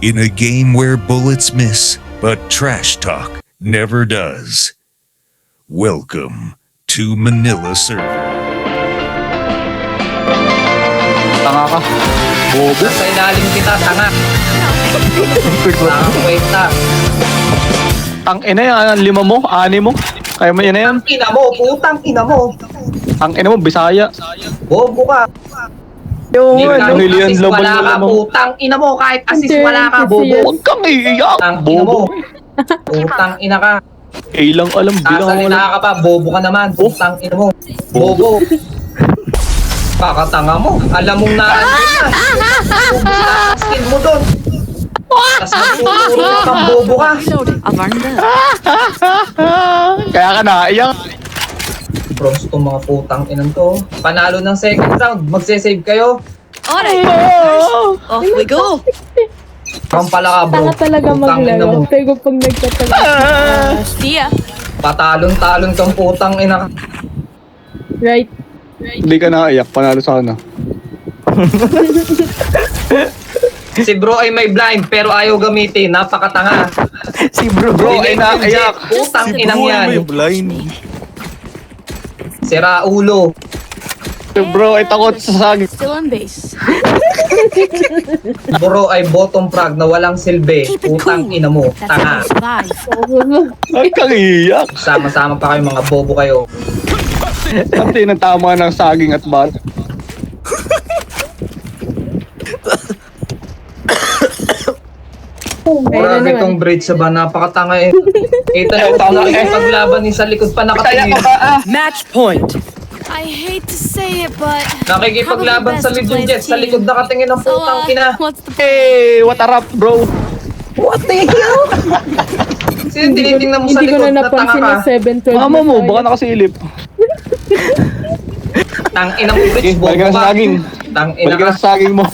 In a game where bullets miss, but trash talk never does. Welcome to Manila Server. Tanga ka. Bobo. Nasa ilalim kita, tanga. Nakakwenta. Tang ina yan, 5 mo, 6 mo. Kaya mo yan na yan. Ina mo, putang ina mo. Tang ina mo, Bisaya. Bobo ka. Yung Hindi ka million assist, laban wala mo ka, naman. putang ina mo. Kahit assist wala ka, bobo. Huwag kang iiyak. Putang ina mo. Bobo. Putang ina ka. Kailang alam, bilang Sasalita alam. ka pa, bobo ka naman. Putang ina mo. Bobo. Kakatanga mo. Alam mong naandun na. Bobo na skill mo doon. Tapos magtuturo kang bobo ka. Kaya ka naiyak. Bronze tong mga putang inan to. Panalo ng second round. Magse-save kayo. Alright, off we go. Kang pala ka, bro. Tanga talaga Putang ina mo. maglaro. Pero pag nagtatala. See ya. Patalon-talon kang putang ina. Right. Hindi ka naiyak, panalo sana. Si bro ay may blind pero ayaw gamitin. Napakatanga. Si bro ay naiyak. Putang inang yan. blind. Sira ulo. Si bro ay takot sa saging. Still on base. Bro ay bottom frag na walang silbi. Keep it Putang cool. ina mo. That's how Tanga. you survive. Ay kang iiyak. Sama-sama pa kayo mga bobo kayo. Pati ng tama ng saging at bat. Grabe tong bridge sa ba. Napakatanga eh. Kita na nakikipaglaban ni sa likod pa Kaya nakatingin. ka ba ah? Match point. I hate to say it, but Nakikipaglaban sa Legion Jet. Sa likod nakatingin ng putang ina. what's the Hey, what a rap bro. What the hell? Sino tinitingnan mo sa Hindi ko likod na na tanga napansin ka? na 712. Mama mo, baka nakasilip. Tang ina mo bridge, Okay, balik ka bobo na sa ka. saging. Tang ina Balik ka ka. na sa saging mo.